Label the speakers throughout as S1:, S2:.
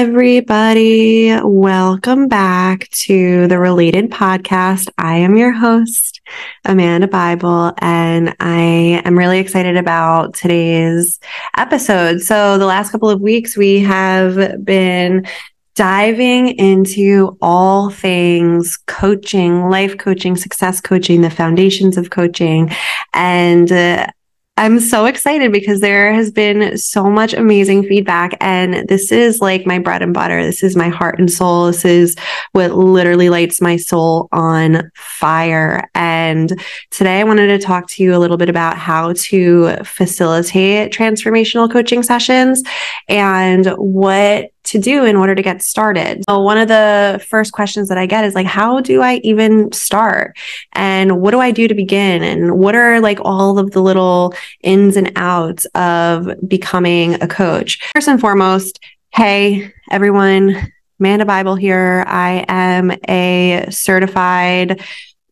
S1: everybody. Welcome back to the Related Podcast. I am your host, Amanda Bybel, and I am really excited about today's episode. So the last couple of weeks, we have been diving into all things coaching, life coaching, success coaching, the foundations of coaching. And I'm so excited because there has been so much amazing feedback, and this is like my bread and butter. This is my heart and soul. This is what literally lights my soul on fire. And today I wanted to talk to you a little bit about how to facilitate transformational coaching sessions and what to do in order to get started. So one of the first questions that I get is like, how do I even start? And what do I do to begin? And what are like all of the little ins and outs of becoming a coach? First and foremost, hey, everyone, Amanda Bybel here. I am a certified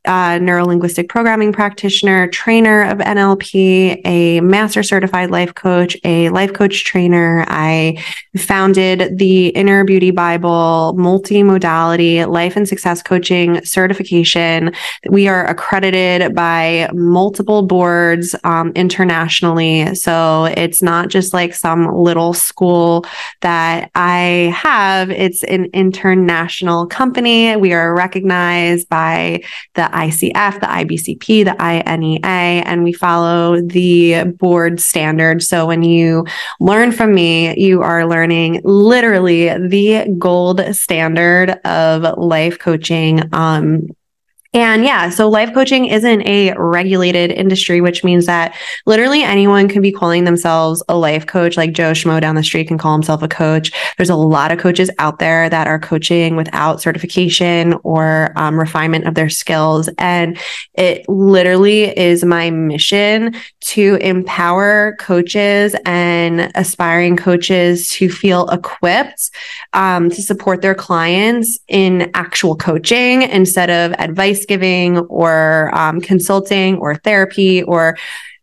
S1: neuro-linguistic programming practitioner, trainer of NLP, a master certified life coach, a life coach trainer. I founded the Inner Beauty Bybel multimodality life and success coaching certification. We are accredited by multiple boards internationally. So it's not just like some little school that I have. It's an international company. We are recognized by the ICF, the IBCP, the INEA, and we follow the board standards. So when you learn from me, you are learning literally the gold standard of life coaching. So life coaching isn't a regulated industry, which means that literally anyone can be calling themselves a life coach. Like Joe Schmo down the street can call himself a coach. There's a lot of coaches out there that are coaching without certification or refinement of their skills. And it literally is my mission to empower coaches and aspiring coaches to feel equipped to support their clients in actual coaching instead of advice giving or consulting or therapy or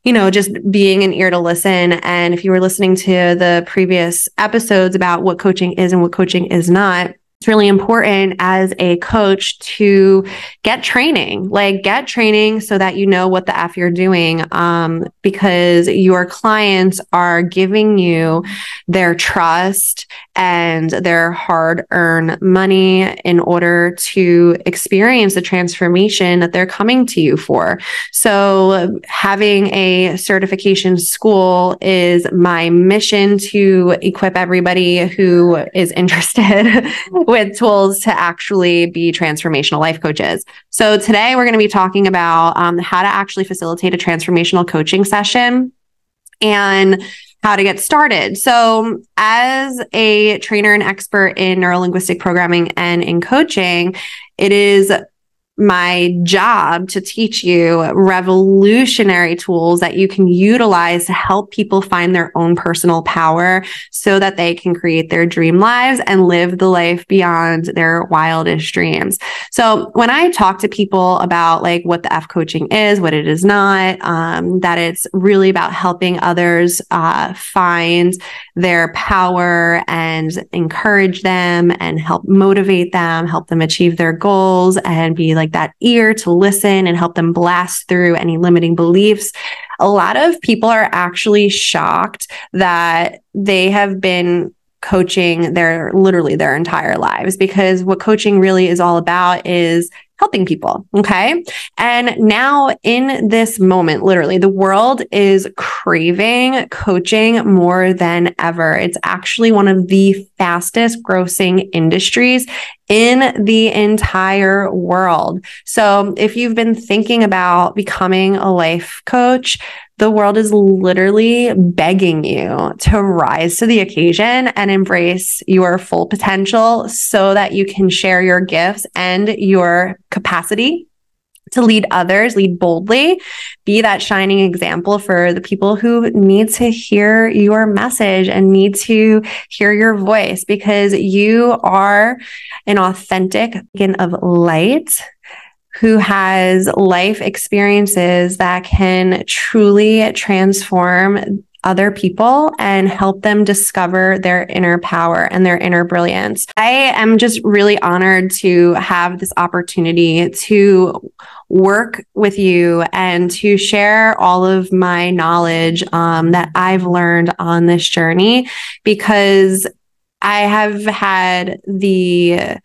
S1: just being an ear to listen. And if you were listening to the previous episodes about what coaching is and what coaching is not, it's really important as a coach to get training so that you know what the F you're doing, because your clients are giving you their trust and their hard-earned money in order to experience the transformation that they're coming to you for. So having a certification school is my mission to equip everybody who is interested with tools to actually be transformational life coaches. So today we're going to be talking about how to actually facilitate a transformational coaching session and how to get started. So as a trainer and expert in neuro-linguistic programming and in coaching, it is my job to teach you revolutionary tools that you can utilize to help people find their own personal power so that they can create their dream lives and live the life beyond their wildest dreams. So when I talk to people about like what the F coaching is, what it is not, that it's really about helping others find their power and encourage them and help motivate them, help them achieve their goals and be like that ear to listen and help them blast through any limiting beliefs. A lot of people are actually shocked that they have been coaching their entire lives, because what coaching really is all about is helping people. Okay. And now in this moment, literally the world is craving coaching more than ever. It's actually one of the fastest grossing industries in the entire world. So if you've been thinking about becoming a life coach, the world is literally begging you to rise to the occasion and embrace your full potential so that you can share your gifts and your capacity to lead others, lead boldly, be that shining example for the people who need to hear your message and need to hear your voice, because you are an authentic beacon of light who has life experiences that can truly transform other people and help them discover their inner power and their inner brilliance. I am just really honored to have this opportunity to work with you and to share all of my knowledge that I've learned on this journey, because I have had the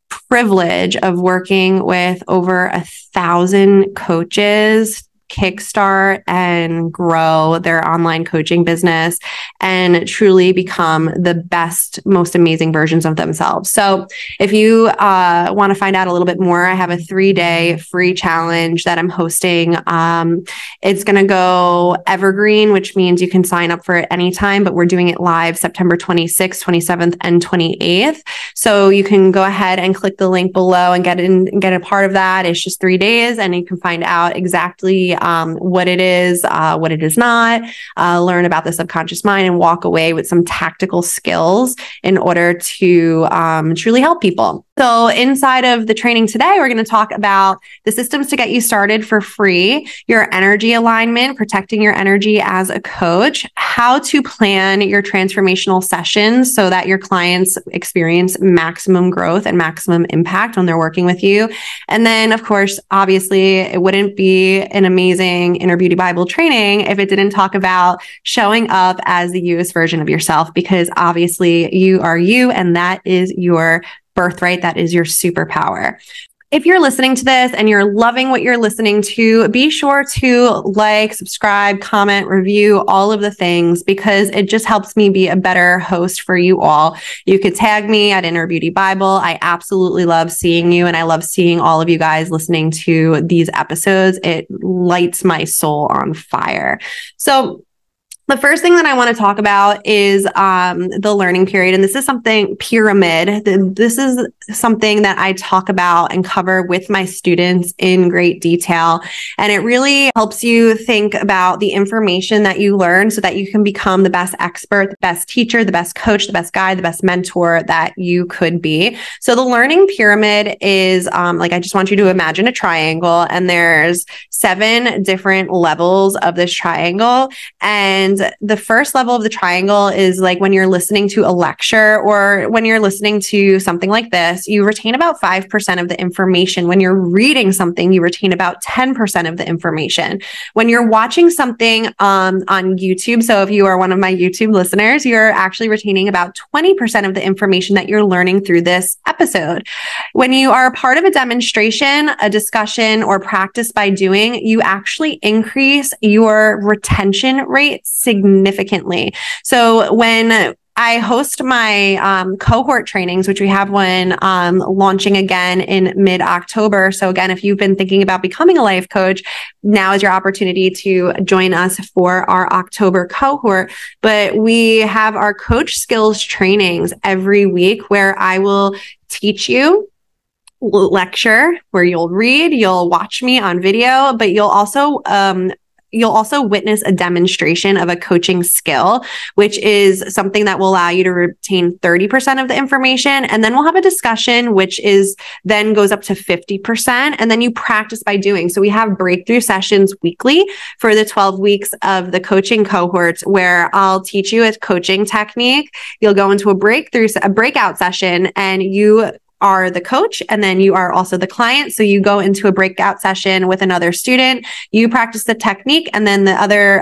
S1: privilege of working with over 1,000 coaches kickstart and grow their online coaching business and truly become the best, most amazing versions of themselves. So if you want to find out a little bit more, I have a 3-day free challenge that I'm hosting. It's going to go evergreen, which means you can sign up for it anytime, but we're doing it live September 26th, 27th, and 28th. So you can go ahead and click the link below and get a part of that. It's just 3 days, and you can find out exactly what it is not, learn about the subconscious mind, and walk away with some tactical skills in order to truly help people. So inside of the training today, we're going to talk about the systems to get you started for free, your energy alignment, protecting your energy as a coach, how to plan your transformational sessions so that your clients experience maximum growth and maximum impact when they're working with you. And then, of course, obviously, it wouldn't be an amazing Inner Beauty Bybel training if it didn't talk about showing up as the youest version of yourself, because obviously you are you, and that is your birthright. That is your superpower. If you're listening to this and you're loving what you're listening to, be sure to like, subscribe, comment, review, all of the things, because it just helps me be a better host for you all. You could tag me at Inner Beauty Bybel. I absolutely love seeing you, and I love seeing all of you guys listening to these episodes. It lights my soul on fire. So the first thing that I want to talk about is the learning period. And this is something pyramid. This is something that I talk about and cover with my students in great detail. And it really helps you think about the information that you learn so that you can become the best expert, the best teacher, the best coach, the best guide, the best mentor that you could be. So the learning pyramid is I just want you to imagine a triangle, and there's 7 different levels of this triangle. And the first level of the triangle is like when you're listening to a lecture or when you're listening to something like this, you retain about 5% of the information. When you're reading something, you retain about 10% of the information. When you're watching something on YouTube, so if you are one of my YouTube listeners, you're actually retaining about 20% of the information that you're learning through this episode. When you are a part of a demonstration, a discussion, or practice by doing, you actually increase your retention rate significantly. So when I host my cohort trainings, which we have one launching again in mid-October. So again, if you've been thinking about becoming a life coach, now is your opportunity to join us for our October cohort. But we have our coach skills trainings every week where I will teach you, lecture, where you'll read, you'll watch me on video, but you'll also witness a demonstration of a coaching skill, which is something that will allow you to retain 30% of the information. And then we'll have a discussion, which is then goes up to 50%. And then you practice by doing. So we have breakthrough sessions weekly for the 12 weeks of the coaching cohorts, where I'll teach you a coaching technique. You'll go into a breakout session, and you are the coach, and then you are also the client. So you go into a breakout session with another student, you practice the technique, and then the other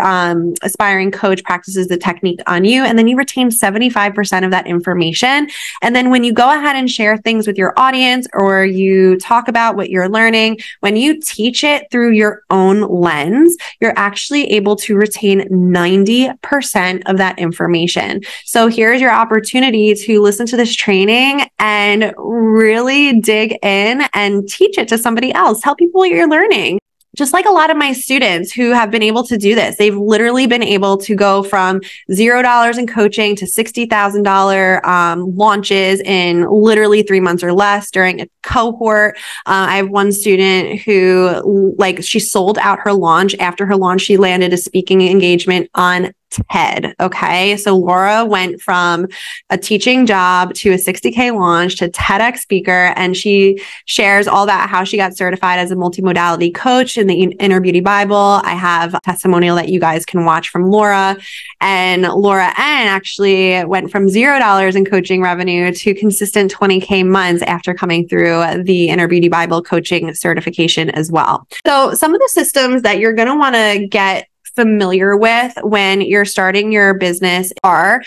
S1: aspiring coach practices the technique on you, and then you retain 75% of that information. And then when you go ahead and share things with your audience, or you talk about what you're learning, when you teach it through your own lens, you're actually able to retain 90% of that information. So here's your opportunity to listen to this training and really dig in and teach it to somebody else. Tell people what you're learning. Just like a lot of my students who have been able to do this, they've literally been able to go from $0 in coaching to $60,000 launches in literally 3 months or less during a cohort. I have one student who, she sold out her launch. After her launch, she landed a speaking engagement on TED. Okay. So Laura went from a teaching job to a 60K launch to TEDx speaker. And she shares all about how she got certified as a multimodality coach in the Inner Beauty Bybel. I have a testimonial that you guys can watch from Laura. And Laura N actually went from $0 in coaching revenue to consistent 20K months after coming through the Inner Beauty Bybel coaching certification as well. So some of the systems that you're going to want to get familiar with when you're starting your business are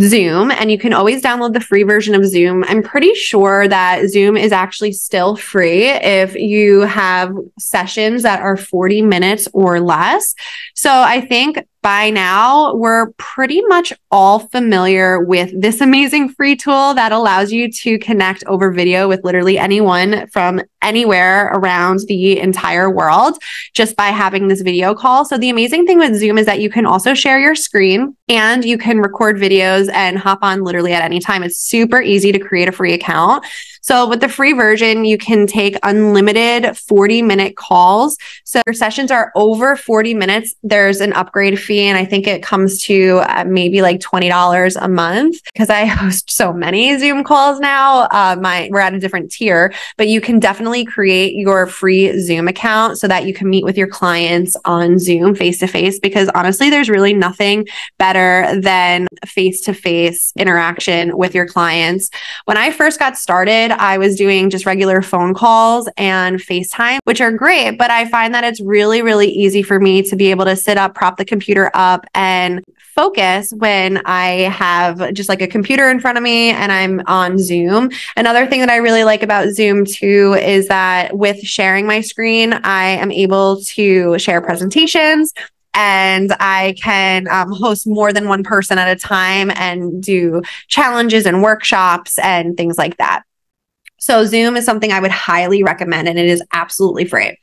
S1: Zoom, and you can always download the free version of Zoom. I'm pretty sure that Zoom is actually still free if you have sessions that are 40 minutes or less. So I think by now, we're pretty much all familiar with this amazing free tool that allows you to connect over video with literally anyone from anywhere around the entire world just by having this video call. So the amazing thing with Zoom is that you can also share your screen and you can record videos and hop on literally at any time. It's super easy to create a free account. So with the free version, you can take unlimited 40-minute calls. So your sessions are over 40 minutes. There's an upgrade fee, and I think it comes to maybe like $20 a month because I host so many Zoom calls now. We're at a different tier, but you can definitely create your free Zoom account so that you can meet with your clients on Zoom face-to-face, because honestly, there's really nothing better than face-to-face interaction with your clients. When I first got started, I was doing just regular phone calls and FaceTime, which are great, but I find that it's really, really easy for me to be able to sit up, prop the computer up, and focus when I have just like a computer in front of me and I'm on Zoom. Another thing that I really like about Zoom too is that with sharing my screen, I am able to share presentations, and I can host more than one person at a time and do challenges and workshops and things like that. So Zoom is something I would highly recommend, and it is absolutely free.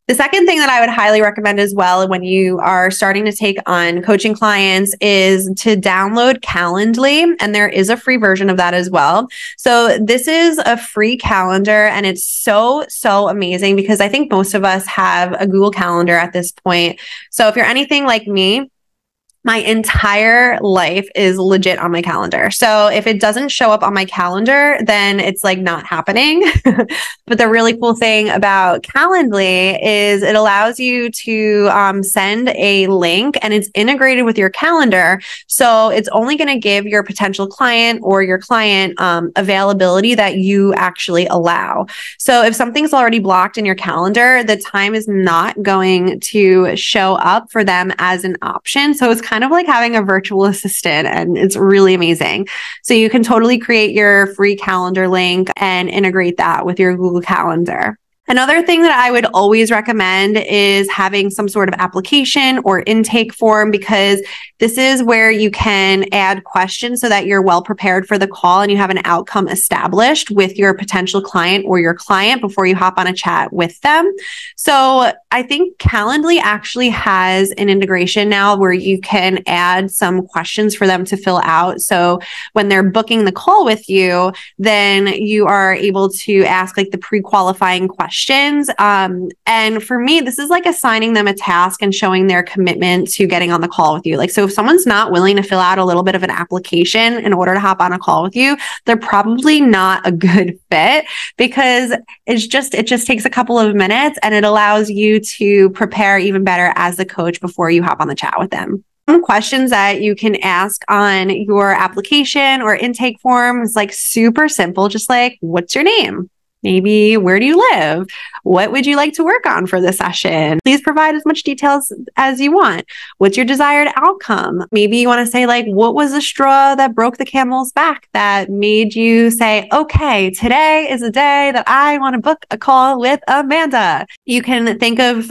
S1: The second thing that I would highly recommend as well when you are starting to take on coaching clients is to download Calendly, and there is a free version of that as well. So this is a free calendar, and it's so, so amazing because I think most of us have a Google Calendar at this point. So if you're anything like me, my entire life is legit on my calendar. So if it doesn't show up on my calendar, then it's like not happening. But the really cool thing about Calendly is it allows you to send a link, and it's integrated with your calendar. So it's only going to give your potential client or your client availability that you actually allow. So if something's already blocked in your calendar, the time is not going to show up for them as an option. So it's kind of like having a virtual assistant, and it's really amazing. So you can totally create your free calendar link and integrate that with your Google Calendar. Another thing that I would always recommend is having some sort of application or intake form, because this is where you can add questions so that you're well prepared for the call and you have an outcome established with your potential client or your client before you hop on a chat with them. So I think Calendly actually has an integration now where you can add some questions for them to fill out. So when they're booking the call with you, then you are able to ask like the pre-qualifying questions. And for me, this is like assigning them a task and showing their commitment to getting on the call with you. Like, so if someone's not willing to fill out a little bit of an application in order to hop on a call with you, they're probably not a good fit, because it just takes a couple of minutes and it allows you to prepare even better as a coach before you hop on the chat with them. Some questions that you can ask on your application or intake form is like super simple, just like, what's your name? Maybe where do you live? What would you like to work on for this session? Please provide as much details as you want. What's your desired outcome? Maybe you want to say like, what was the straw that broke the camel's back that made you say, okay, today is the day that I want to book a call with Amanda. You can think of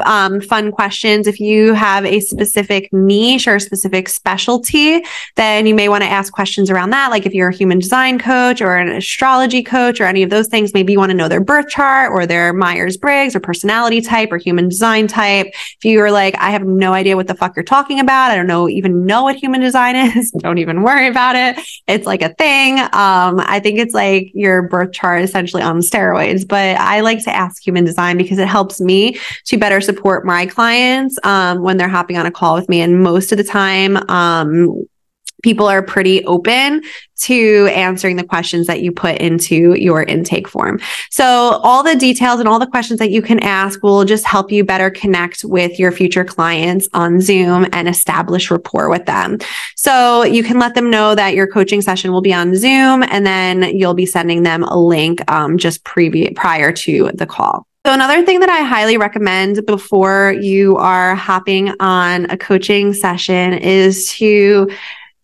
S1: fun questions. If you have a specific niche or a specific specialty, then you may want to ask questions around that. Like if you're a human design coach or an astrology coach or any of those things, maybe you want to know know their birth chart or their Myers-Briggs or personality type or human design type. If you are like, I have no idea what the fuck you're talking about, I don't even know what human design is, don't even worry about it. It's like a thing. I think it's like your birth chart essentially on steroids, but I like to ask human design because it helps me to better support my clients when they're hopping on a call with me. And most of the time, people are pretty open to answering the questions that you put into your intake form. So all the details and all the questions that you can ask will just help you better connect with your future clients on Zoom and establish rapport with them. So you can let them know that your coaching session will be on Zoom, and then you'll be sending them a link just prior to the call. So another thing that I highly recommend before you are hopping on a coaching session is to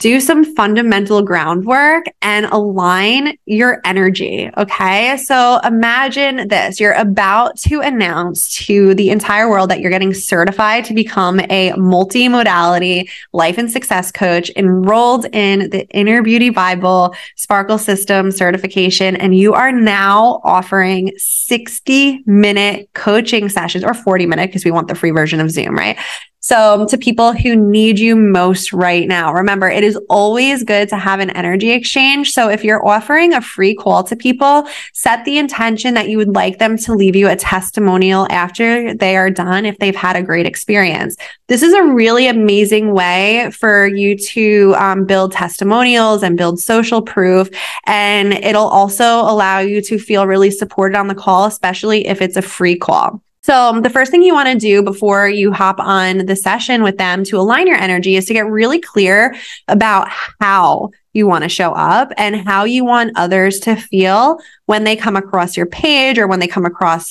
S1: do some fundamental groundwork and align your energy. Okay. So imagine this, you're about to announce to the entire world that you're getting certified to become a multi-modality life and success coach enrolled in the Inner Beauty Bybel Sparkle System certification. And you are now offering 60-minute coaching sessions, or 40-minute because we want the free version of Zoom, right? So to people who need you most right now, remember, it is always good to have an energy exchange. So if you're offering a free call to people, set the intention that you would like them to leave you a testimonial after they are done if they've had a great experience. This is a really amazing way for you to build testimonials and build social proof. And it'll also allow you to feel really supported on the call, especially if it's a free call. So the first thing you want to do before you hop on the session with them to align your energy is to get really clear about how you want to show up and how you want others to feel when they come across your page or when they come across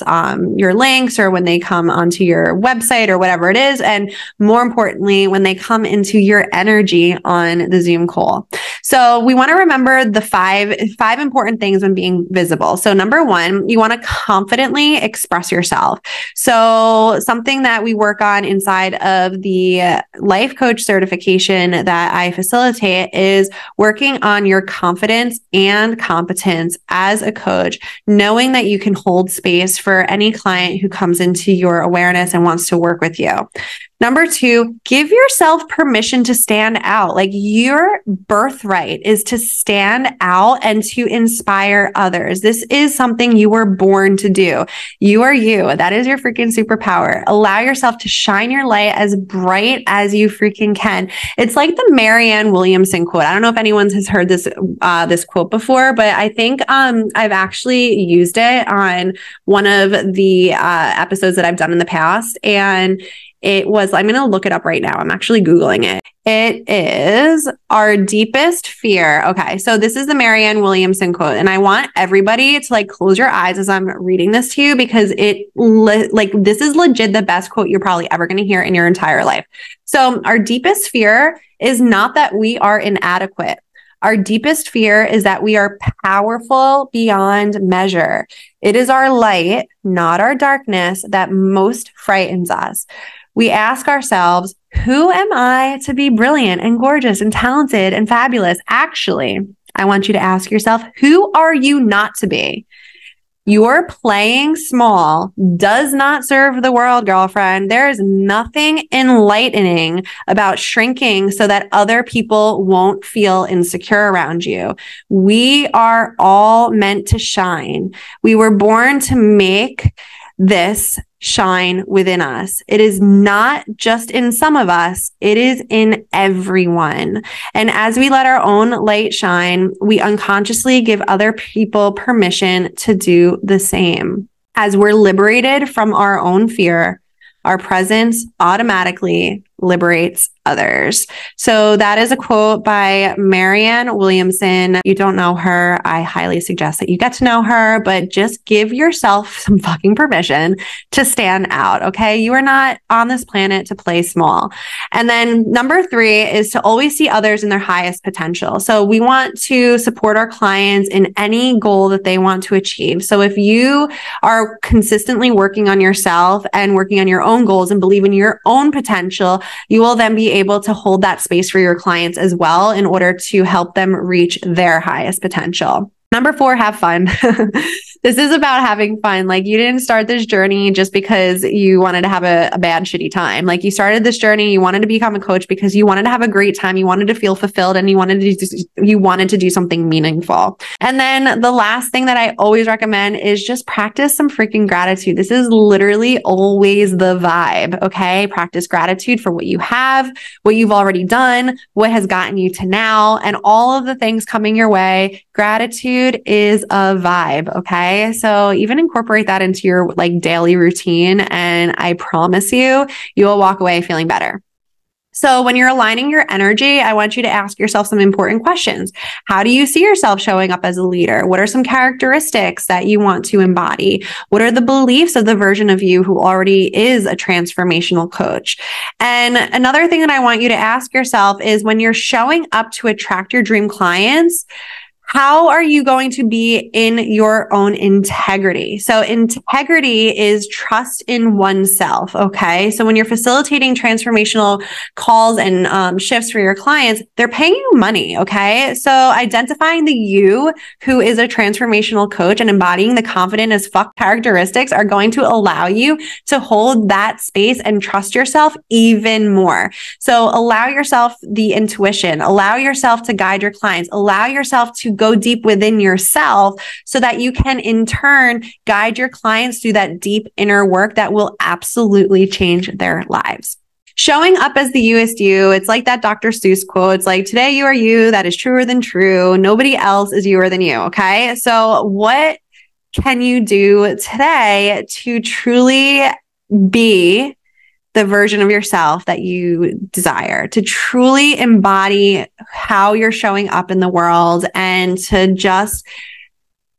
S1: your links or when they come onto your website or whatever it is. And more importantly, when they come into your energy on the Zoom call. So we want to remember the five important things when being visible. So number one, you want to confidently express yourself. So something that we work on inside of the life coach certification that I facilitate is working on your confidence and competence as a coach, knowing that you can hold space for any client who comes into your awareness and wants to work with you. Number two, give yourself permission to stand out. Like, your birthright is to stand out and to inspire others. This is something you were born to do. You are you. That is your freaking superpower. Allow yourself to shine your light as bright as you freaking can. It's like the Marianne Williamson quote. I don't know if anyone has heard this quote before, but I think I've actually used it on one of the episodes that I've done in the past. And it was, I'm going to look it up right now. I'm actually Googling it. It is our deepest fear. Okay. So this is the Marianne Williamson quote. And I want everybody to close your eyes as I'm reading this to you, because this is legit the best quote you're probably ever going to hear in your entire life. So our deepest fear is not that we are inadequate. Our deepest fear is that we are powerful beyond measure. It is our light, not our darkness, that most frightens us. We ask ourselves, who am I to be brilliant and gorgeous and talented and fabulous? Actually, I want you to ask yourself, who are you not to be? Your playing small does not serve the world, girlfriend. There is nothing enlightening about shrinking so that other people won't feel insecure around you. We are all meant to shine. We were born to make this shine within us. It is not just in some of us, it is in everyone. And as we let our own light shine, we unconsciously give other people permission to do the same. As we're liberated from our own fear, our presence automatically liberates others. So that is a quote by Marianne Williamson. You don't know her, I highly suggest that you get to know her, but just give yourself some fucking permission to stand out, okay? You are not on this planet to play small. And then number three is to always see others in their highest potential. So we want to support our clients in any goal that they want to achieve. So if you are consistently working on yourself and working on your own goals and believe in your own potential, you will then be able to hold that space for your clients as well in order to help them reach their highest potential. Number 4, have fun. This is about having fun. Like, you didn't start this journey just because you wanted to have a bad, shitty time. Like, you started this journey, you wanted to become a coach because you wanted to have a great time, you wanted to feel fulfilled, and you wanted to do something meaningful. And then the last thing that I always recommend is just practice some freaking gratitude. This is literally always the vibe. Okay. Practice gratitude for what you have, what you've already done, what has gotten you to now, and all of the things coming your way. Gratitude is a vibe. Okay. So even incorporate that into your like daily routine, and I promise you, you will walk away feeling better. So when you're aligning your energy, I want you to ask yourself some important questions. How do you see yourself showing up as a leader? What are some characteristics that you want to embody? What are the beliefs of the version of you who already is a transformational coach? And another thing that I want you to ask yourself is, when you're showing up to attract your dream clients, how are you going to be in your own integrity? So integrity is trust in oneself. Okay. So when you're facilitating transformational calls and shifts for your clients, they're paying you money. Okay. So identifying the you who is a transformational coach and embodying the confident as fuck characteristics are going to allow you to hold that space and trust yourself even more. So allow yourself the intuition, allow yourself to guide your clients, allow yourself to go deep within yourself so that you can in turn guide your clients through that deep inner work that will absolutely change their lives. Showing up as the you is you. It's like that Dr. Seuss quote. It's like, today you are you. That is truer than true. Nobody else is youer than you. Okay. So what can you do today to truly be the version of yourself that you desire, to truly embody how you're showing up in the world, and to just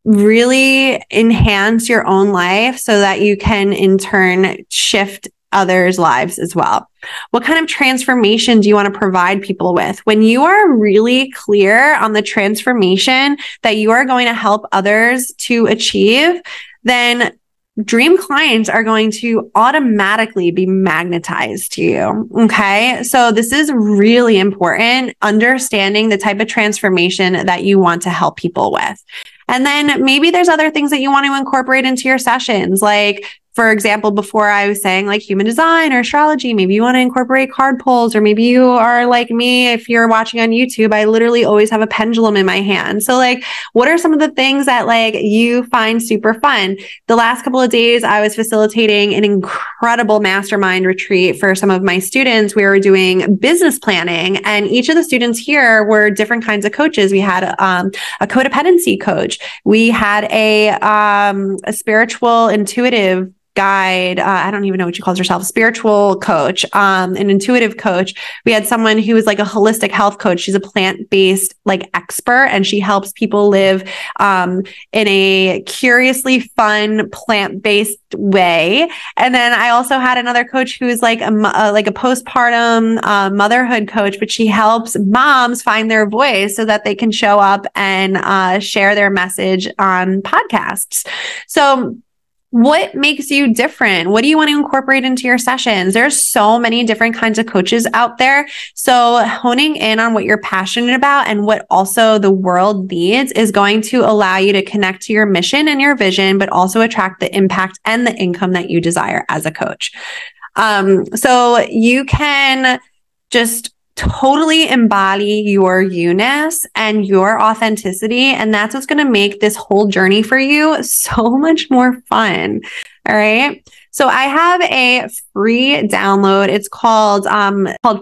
S1: really enhance your own life so that you can in turn shift others' lives as well? What kind of transformation do you want to provide people with? When you are really clear on the transformation that you are going to help others to achieve, then dream clients are going to automatically be magnetized to you. Okay. So this is really important, understanding the type of transformation that you want to help people with. And then maybe there's other things that you want to incorporate into your sessions. Like, for example, before I was saying like human design or astrology, maybe you want to incorporate card pulls, or maybe you are like me. If you're watching on YouTube, I literally always have a pendulum in my hand. So like, what are some of the things that like you find super fun? The last couple of days, I was facilitating an incredible mastermind retreat for some of my students. We were doing business planning, and each of the students here were different kinds of coaches. We had a codependency coach. We had a spiritual intuitive guide. I don't even know what she calls herself, spiritual coach, an intuitive coach. We had someone who was like a holistic health coach. She's a plant-based like expert, and she helps people live in a curiously fun plant-based way. And then I also had another coach who is like a postpartum motherhood coach, but she helps moms find their voice so that they can show up and share their message on podcasts. So what makes you different? What do you want to incorporate into your sessions? There's so many different kinds of coaches out there. So honing in on what you're passionate about and what also the world needs is going to allow you to connect to your mission and your vision, but also attract the impact and the income that you desire as a coach. So you can just totally embody your you-ness and your authenticity. And that's what's going to make this whole journey for you so much more fun. All right. So I have a free download. It's called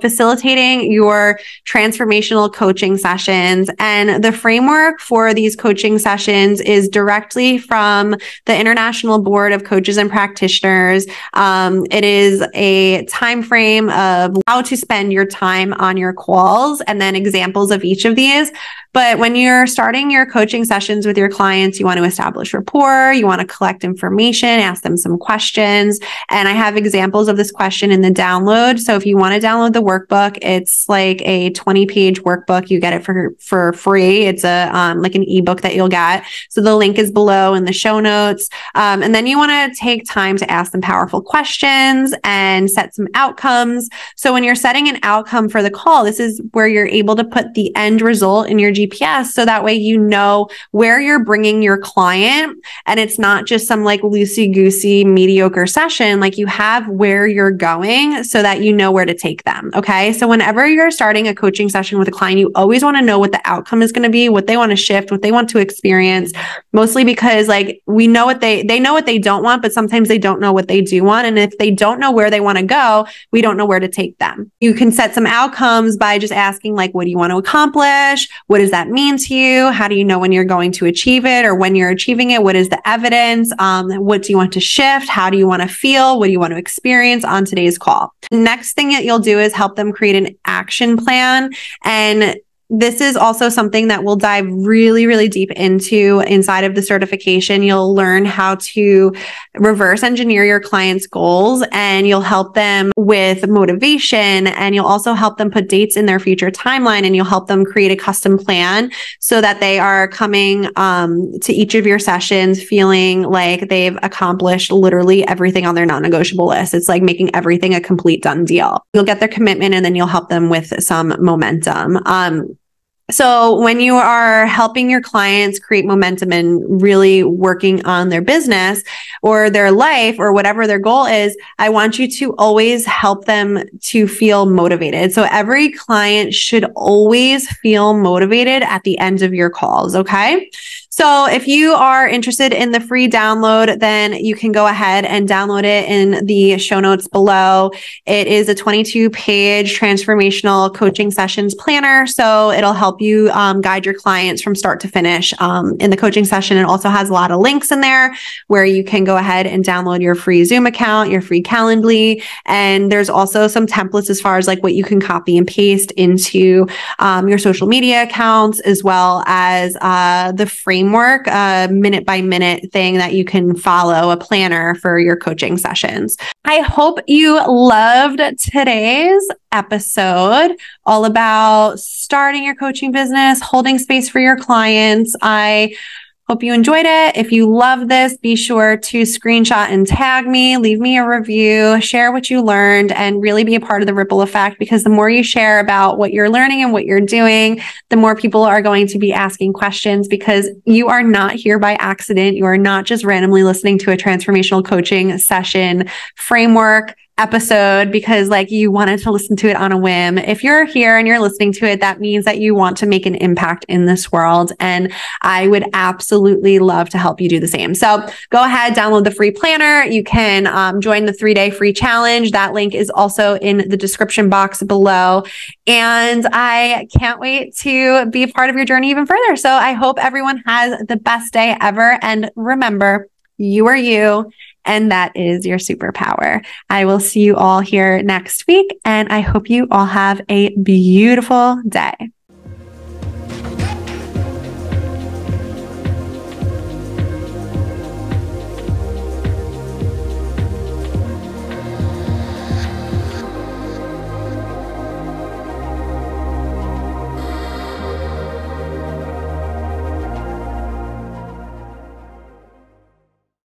S1: Facilitating Your Transformational Coaching Sessions. And the framework for these coaching sessions is directly from the International Board of Coaches and Practitioners. It is a time frame of how to spend your time on your calls, and then examples of each of these. But when you're starting your coaching sessions with your clients, you want to establish rapport, you want to collect information, ask them them some questions. And I have examples of this question in the download. So if you want to download the workbook, it's like a 20-page workbook. You get it for free. It's a like an ebook that you'll get. So the link is below in the show notes. And then you want to take time to ask them powerful questions and set some outcomes. So when you're setting an outcome for the call, this is where you're able to put the end result in your GPS. So that way you know where you're bringing your client, and it's not just some like loosey-goosey mediocre session. Like you have where you're going so that you know where to take them. Okay. So whenever you're starting a coaching session with a client, you always want to know what the outcome is going to be, what they want to shift, what they want to experience, mostly because like we know what they know what they don't want, but sometimes they don't know what they do want. And if they don't know where they want to go, we don't know where to take them. You can set some outcomes by just asking like, what do you want to accomplish? What does that mean to you? How do you know when you're going to achieve it, or when you're achieving it? What is the evidence? What do you want to shift? How do you want to feel? What do you want to experience on today's call? Next thing that you'll do is help them create an action plan. And this is also something that we'll dive really, really deep into inside of the certification. You'll learn how to reverse engineer your clients' goals, and you'll help them with motivation, and you'll also help them put dates in their future timeline, and you'll help them create a custom plan so that they are coming to each of your sessions feeling like they've accomplished literally everything on their non-negotiable list. It's like making everything a complete done deal. You'll get their commitment, and then you'll help them with some momentum. So when you are helping your clients create momentum and really working on their business or their life or whatever their goal is, I want you to always help them to feel motivated. So every client should always feel motivated at the end of your calls. Okay. So if you are interested in the free download, then you can go ahead and download it in the show notes below. It is a 22-page transformational coaching sessions planner. So it'll help you guide your clients from start to finish in the coaching session. It also has a lot of links in there where you can go ahead and download your free Zoom account, your free Calendly. And there's also some templates as far as like what you can copy and paste into your social media accounts, as well as the framework, minute by minute thing that you can follow, a planner for your coaching sessions. I hope you loved today's episode, all about starting your coaching business, holding space for your clients. I hope you enjoyed it. If you love this, be sure to screenshot and tag me, leave me a review, share what you learned, and really be a part of the ripple effect, because the more you share about what you're learning and what you're doing, the more people are going to be asking questions, because you are not here by accident. You are not just randomly listening to a transformational coaching session framework episode because like you wanted to listen to it on a whim. If you're here and you're listening to it, that means that you want to make an impact in this world. And I would absolutely love to help you do the same. So go ahead, download the free planner. You can join the 3-day free challenge. That link is also in the description box below. And I can't wait to be a part of your journey even further. So I hope everyone has the best day ever. And remember, you are you. And that is your superpower. I will see you all here next week. And I hope you all have a beautiful day.